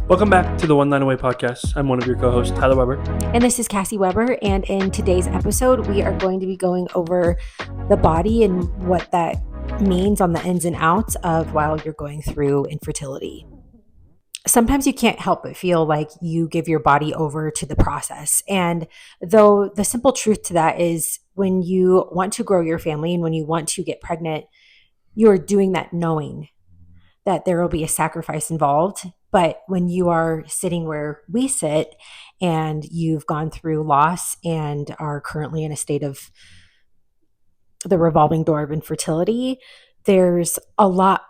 Welcome back to the One Line Away podcast. I'm one of your co-hosts, Tyler Weber. And this is Cassie Weber. And in today's episode, we are going to be going over the body and what that means on the ins and outs of while you're going through infertility. Sometimes you can't help but feel like you give your body over to the process. And though the simple truth to that is when you want to grow your family and when you want to get pregnant, you're doing that knowing that there will be a sacrifice involved. But when you are sitting where we sit and you've gone through loss and are currently in a state of the revolving door of infertility, there's a lot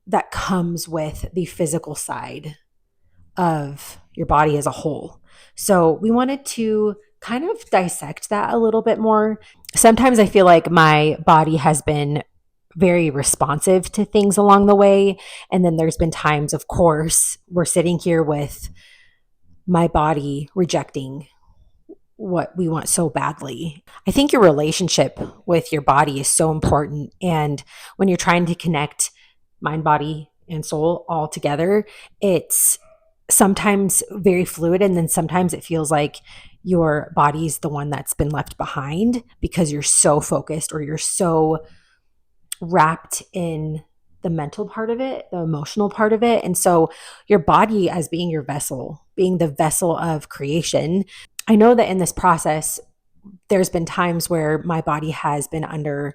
that comes with the physical side of your body as a whole. So we wanted to kind of dissect that a little bit more. Sometimes I feel like my body has been very responsive to things along the way. And then there's been times, of course, we're sitting here with my body rejecting what we want so badly. I think your relationship with your body is so important. And when you're trying to connect mind, body, and soul all together, it's sometimes very fluid. And then sometimes it feels like your body's the one that's been left behind because you're so focused or you're so wrapped in the mental part of it, the emotional part of it. And so your body as being your vessel, being the vessel of creation. I know that in this process, there's been times where my body has been under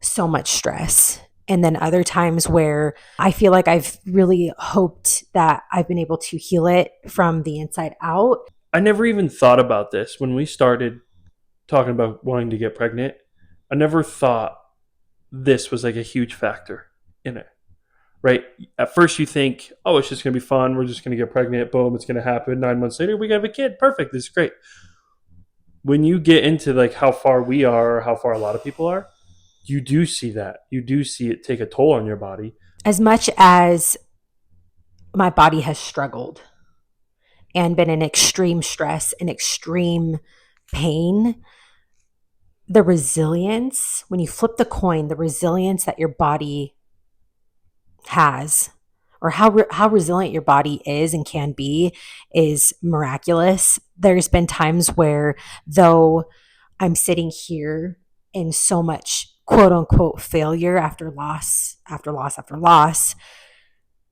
so much stress. And then other times where I feel like I've really hoped that I've been able to heal it from the inside out. I never even thought about this when we started talking about wanting to get pregnant. I never thought this was like a huge factor in it, right? At first you think, oh, it's just going to be fun. We're just going to get pregnant. Boom, it's going to happen. 9 months later, we have a kid. Perfect. This is great. When you get into like how far we are or how far a lot of people are, you do see that. You do see it take a toll on your body. As much as my body has struggled and been in extreme stress and extreme pain, the resilience, when you flip the coin, the resilience that your body has, or how resilient your body is and can be, is miraculous. There's been times where, though I'm sitting here in so much quote unquote failure after loss, after loss, after loss,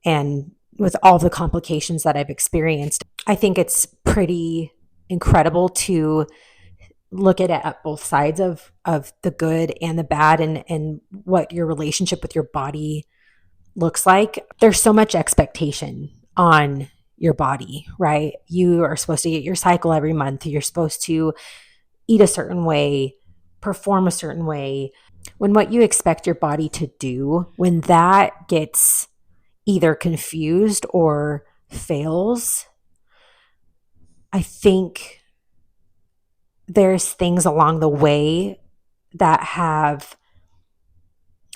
and with all the complications that I've experienced, I think it's pretty incredible to look at it at both sides of the good and the bad, and what your relationship with your body looks like. There's so much expectation on your body, right? You are supposed to get your cycle every month. You're supposed to eat a certain way, perform a certain way. When what you expect your body to do, when that gets either confused or fails, I think there's things along the way that have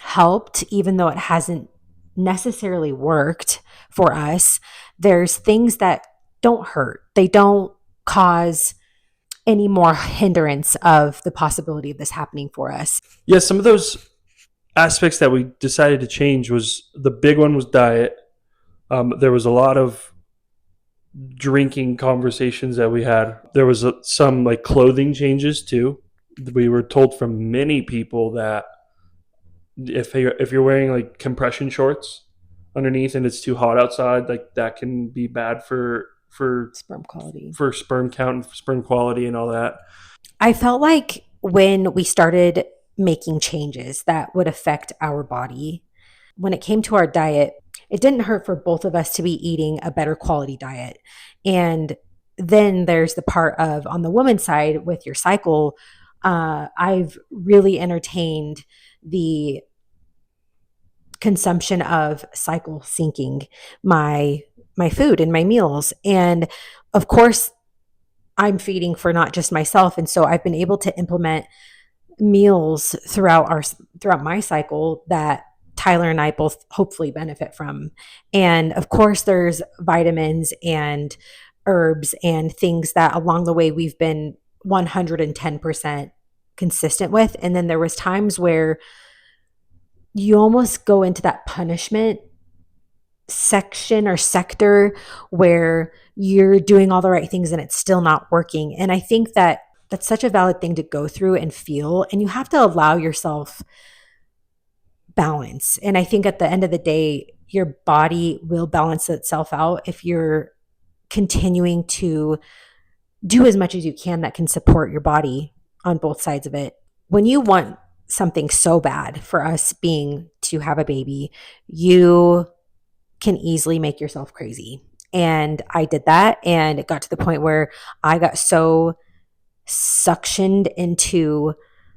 helped, even though it hasn't necessarily worked for us. There's things that don't hurt. They don't cause any more hindrance of the possibility of this happening for us. Yeah, some of those aspects that we decided to change was the big one was diet. There was a lot of drinking conversations that we had. There was some like clothing changes too. We were told from many people that if you're wearing like compression shorts underneath and it's too hot outside, like that can be bad for Sperm quality, for sperm count and sperm quality and all that. I felt like when we started making changes that would affect our body, when it came to our diet, it didn't hurt for both of us to be eating a better quality diet. And then there's the part of, on the woman's side with your cycle, I've really entertained the consumption of cycle syncing my food and my meals. And of course, I'm feeding for not just myself. And so I've been able to implement meals throughout my cycle that Tyler and I both hopefully benefit from. And of course, there's vitamins and herbs and things that along the way we've been 110% consistent with. And then there was times where you almost go into that punishment section or sector where you're doing all the right things and it's still not working. And I think that that's such a valid thing to go through and feel. And you have to allow yourself balance. And I think at the end of the day, your body will balance itself out if you're continuing to do as much as you can that can support your body on both sides of it. When you want something so bad, for us being to have a baby, you can easily make yourself crazy. And I did that. And it got to the point where I got so suctioned into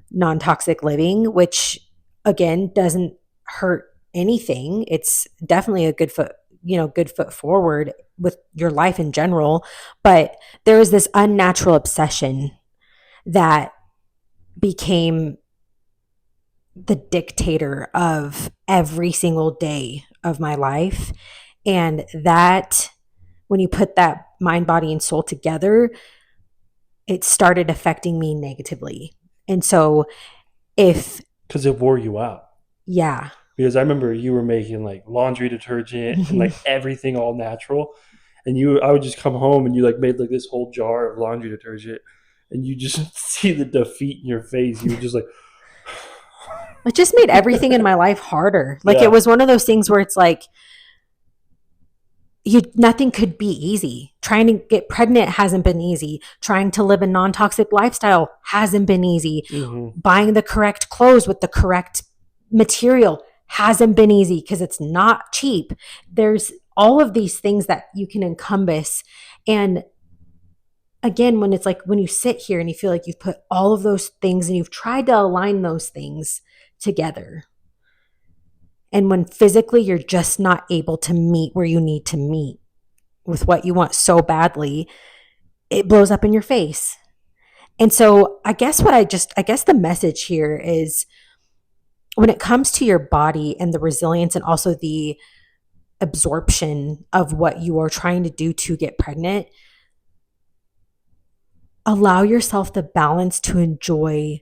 non toxic living, which again doesn't hurt anything. It's definitely a good foot forward with your life in general. But there was this unnatural obsession that became the dictator of every single day of my life. And that, when you put that mind, body, and soul together, it started affecting me negatively. And so, if, Because it wore you out. yeah, Because I remember you were making like laundry detergent and like everything all natural. And I would just come home and you like made like this whole jar of laundry detergent and you just see the defeat in your face. You were just like, it just made everything in my life harder. Like it yeah. was one of those things where it's like, nothing could be easy. Trying to get pregnant hasn't been easy. Trying to live a non-toxic lifestyle hasn't been easy. Mm-hmm. Buying the correct clothes with the correct material hasn't been easy because it's not cheap. There's all of these things that you can encompass. And again, when it's like when you sit here and you feel like you've put all of those things and you've tried to align those things together, and when physically you're just not able to meet where you need to meet with what you want so badly, it blows up in your face. And so I guess the message here is, when it comes to your body and the resilience and also the absorption of what you are trying to do to get pregnant, allow yourself the balance to enjoy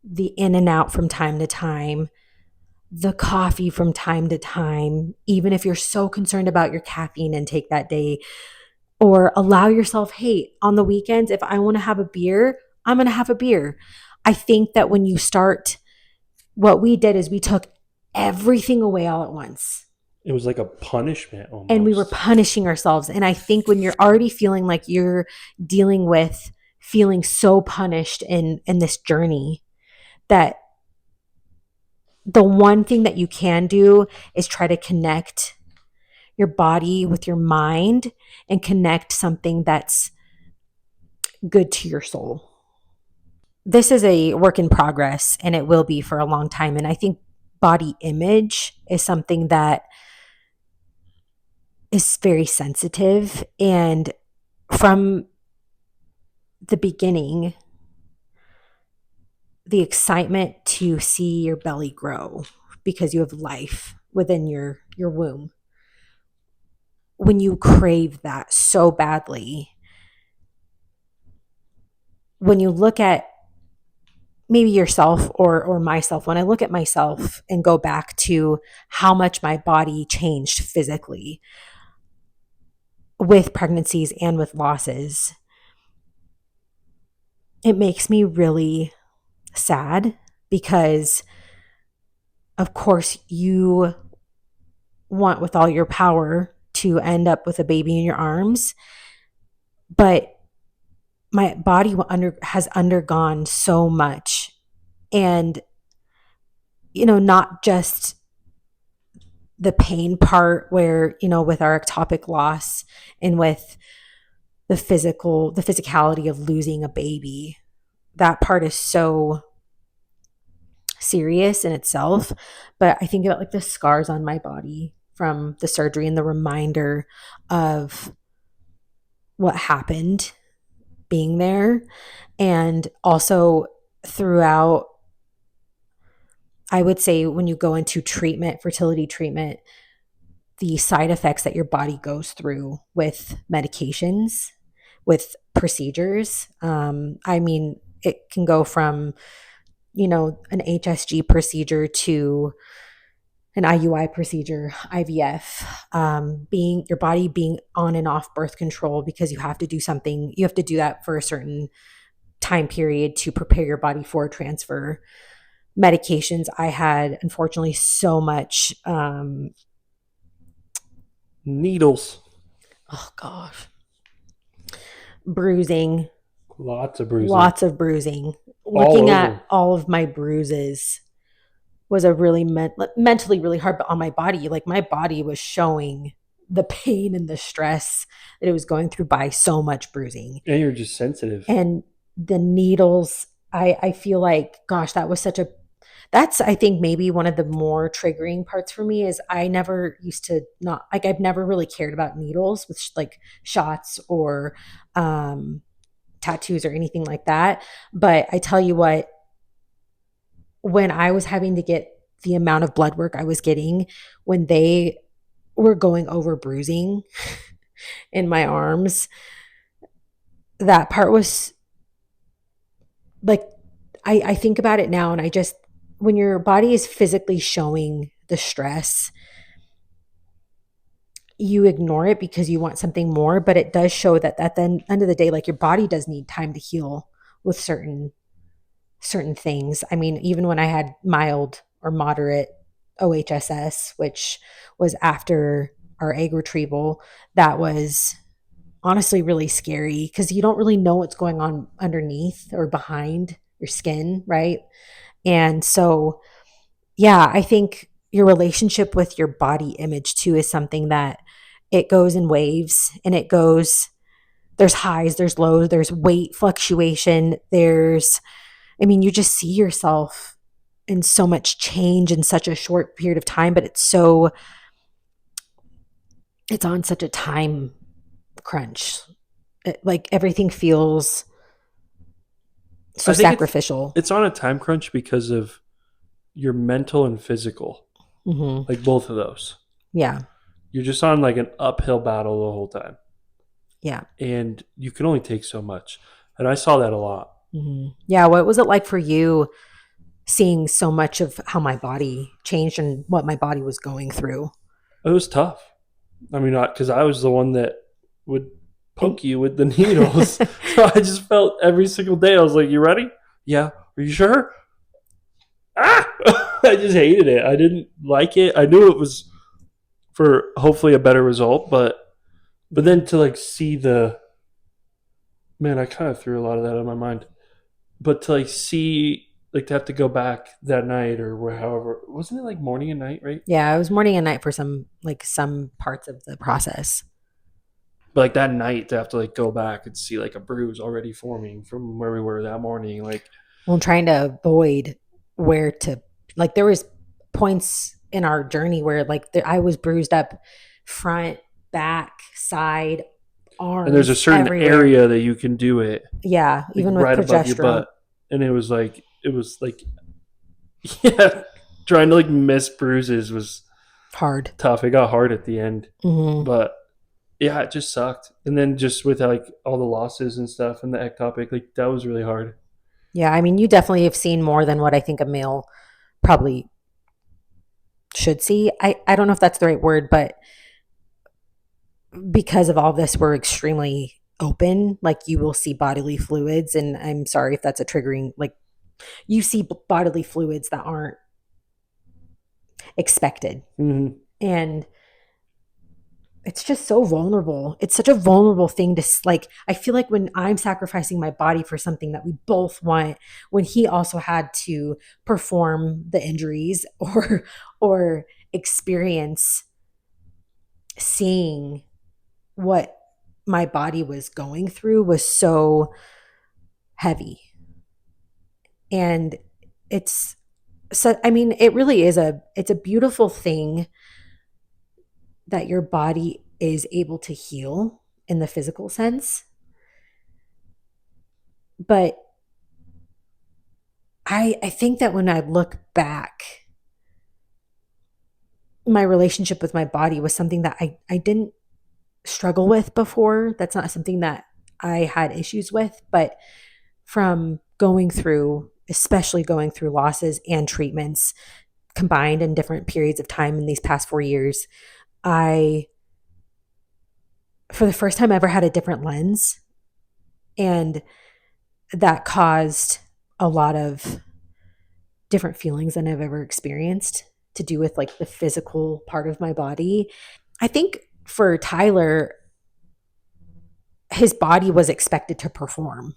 the in and out from time to time, the coffee from time to time, even if you're so concerned about your caffeine intake that day. Or allow yourself, hey, on the weekends, if I want to have a beer, I'm going to have a beer. I think that when you start, what we did is we took everything away all at once. It was like a punishment And we were almost. punishing ourselves. And I think when you're already feeling like you're dealing with feeling so punished in this journey, that the one thing that you can do is try to connect your body with your mind and connect something that's good to your soul. This is a work in progress and it will be for a long time. And I think body image is something that is very sensitive. And from the beginning, the excitement to see your belly grow because you have life within your womb, when you crave that so badly, when you look at maybe yourself or myself, when I look at myself and go back to how much my body changed physically with pregnancies and with losses, it makes me really sad because, of course, you want with all your power to end up with a baby in your arms, but my body has undergone so much. And, not just the pain part where, with our ectopic loss and with the physicality of losing a baby, that part is so serious in itself. But I think about like the scars on my body from the surgery and the reminder of what happened being there. And also throughout, I would say, when you go into treatment, fertility treatment, the side effects that your body goes through with medications, with procedures. I mean, it can go from, an HSG procedure to an IUI procedure, IVF, being your body being on and off birth control because you have to do something. You have to do that for a certain time period to prepare your body for a transfer. Medications. I had, unfortunately, so much. Needles. Oh gosh, bruising, Lots of bruising. lots of bruising. All Looking at over. all of my bruises was a really mentally really hard, but on my body, like my body was showing the pain and the stress that it was going through by so much bruising. And you're just sensitive. And the needles, I feel like, gosh, that was such a, that's, I think, maybe one of the more triggering parts for me is I never used to not, like, I've never really cared about needles with like shots or tattoos or anything like that. But I tell you what, when I was having to get the amount of blood work I was getting, when they were going over bruising in my arms, that part was like, I think about it now and I just, when your body is physically showing the stress, you ignore it because you want something more, but it does show that at the end of the day, like your body does need time to heal with certain things. I mean, even when I had mild or moderate OHSS, which was after our egg retrieval, that was honestly really scary because you don't really know what's going on underneath or behind your skin, right? And so, yeah, I think your relationship with your body image too is something that it goes in waves and it goes, there's highs, there's lows, there's weight fluctuation, there's, I mean, you just see yourself in so much change in such a short period of time, but it's so, it's on such a time crunch. Like everything feels so I think it's sacrificial. it's on a time crunch because of your mental and physical. Mm-hmm. Like both of those. Yeah. You're just on like an uphill battle the whole time. Yeah. And you can only take so much. And I saw that a lot. Mm-hmm. Yeah. What was it like for you seeing so much of how my body changed and what my body was going through? It was tough. I mean, not because I was the one that would And poke you with the needles. So I just felt every single day. I was like, "You ready? Yeah. Are you sure?" Ah! I just hated it. I didn't like it. I knew it was for hopefully a better result, but then to like see the man, I kind of threw a lot of that out of my mind. But to like see like to have to go back that night or however, wasn't it like morning and night, right? yeah, it was morning and night for some parts of the process. But like that night to have to like go back and see like a bruise already forming from where we were that morning, like Well, trying to avoid where to, like, there was points in our journey where like I was bruised up front, back, side, and there's a arms, certain everywhere. area that you can do it Yeah, like even with right above your progesterone, butt, and it was like yeah, trying to like miss bruises was hard. tough. It got hard at the end, Mm-hmm. but yeah, it just sucked. And then just with like all the losses and stuff and the ectopic, like that was really hard. Yeah, I mean, you definitely have seen more than what I think a male probably should see. I don't know if that's the right word, but because of all this, we're extremely open. Like you will see bodily fluids, and I'm sorry if that's a triggering. Like you see bodily fluids that aren't expected, Mm-hmm. and it's just so vulnerable. It's such a vulnerable thing to like. I feel like when I'm sacrificing my body for something that we both want, when he also had to perform the injuries or experience seeing what my body was going through was so heavy. And it's so, I mean, it really is it's a beautiful thing that your body is able to heal in the physical sense. But I think that when I look back, my relationship with my body was something that I didn't struggle with before. That's not something that I had issues with, but from going through, especially going through losses and treatments, combined in different periods of time in these past 4 years, for the first time ever, had a different lens. And that caused a lot of different feelings than I've ever experienced to do with like the physical part of my body. I think for Tyler, his body was expected to perform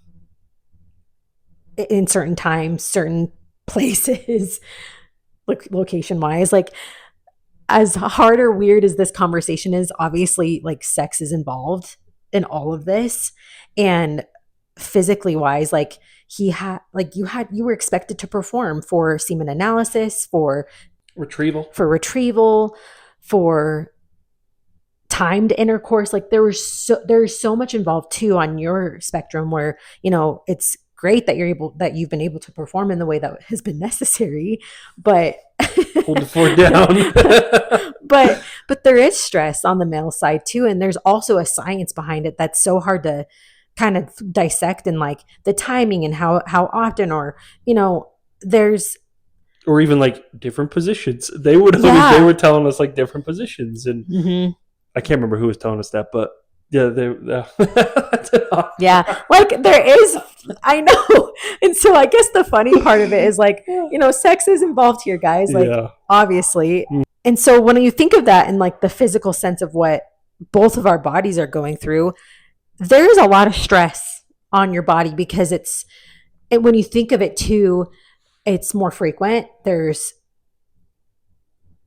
in certain times, certain places, location wise. Like, as hard or weird as this conversation is, obviously, like, sex is involved in all of this. And physically wise, like, you were expected to perform for semen analysis, for Retrieval. for timed intercourse. Like, there's so much involved too on your spectrum, where, it's great that you've been able to perform in the way that has been necessary, but Hold the fort down. but there is stress on the male side too, and there's also a science behind it that's so hard to kind of dissect, and like the timing and how often, or there's, or even like different positions. They were telling us like different positions, and I can't remember who was telling us that, but yeah, yeah, like there is, I know. And so I guess the funny part of it is like, sex is involved here, guys, like, obviously. And so when you think of that in like the physical sense of what both of our bodies are going through, there's a lot of stress on your body, because when you think of it too, it's more frequent. There's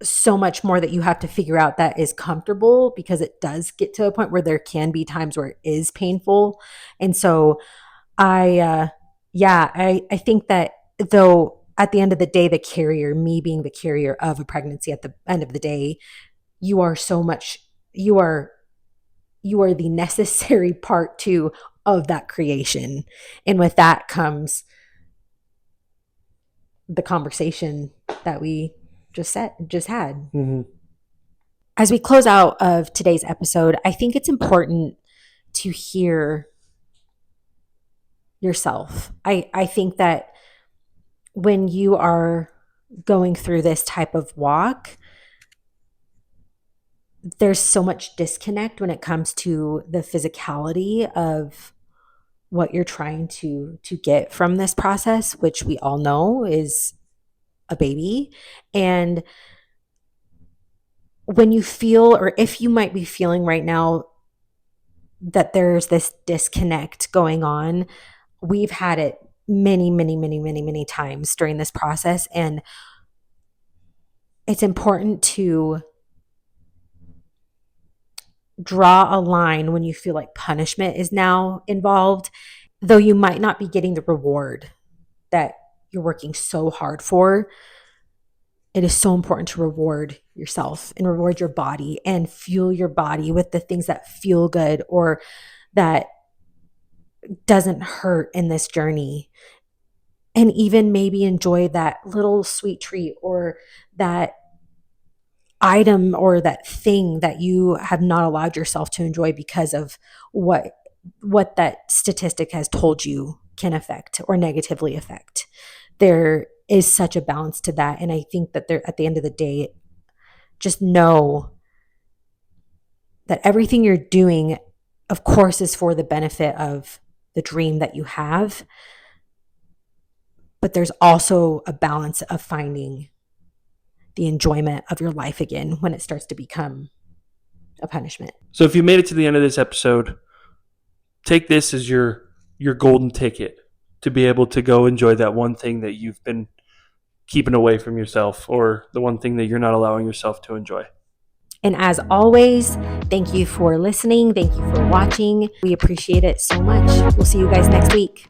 so much more that you have to figure out that is comfortable, because it does get to a point where there can be times where it is painful. And so I think that, though, at the end of the day, me being the carrier of a pregnancy, at the end of the day, you are the necessary part too of that creation. And with that comes the conversation that we just had. Mm-hmm. As we close out of today's episode, I think it's important to hear yourself. I think that when you are going through this type of walk, there's so much disconnect when it comes to the physicality of what you're trying to get from this process, which we all know is a baby. And when you feel, or if you might be feeling right now, that there's this disconnect going on, we've had it many, many, many, many, many times during this process. And it's important to draw a line when you feel like punishment is now involved, though you might not be getting the reward that you're working so hard for. It is so important to reward yourself and reward your body, and fuel your body with the things that feel good, or that doesn't hurt in this journey. And even maybe enjoy that little sweet treat, or that item, or that thing that you have not allowed yourself to enjoy because of what that statistic has told you can affect or negatively affect. There is such a balance to that. And I think that at the end of the day, just know that everything you're doing, of course, is for the benefit of the dream that you have. But there's also a balance of finding the enjoyment of your life again when it starts to become a punishment. So if you made it to the end of this episode, take this as your golden ticket to be able to go enjoy that one thing that you've been keeping away from yourself, or the one thing that you're not allowing yourself to enjoy. And as always, thank you for listening. Thank you for watching. We appreciate it so much. We'll see you guys next week.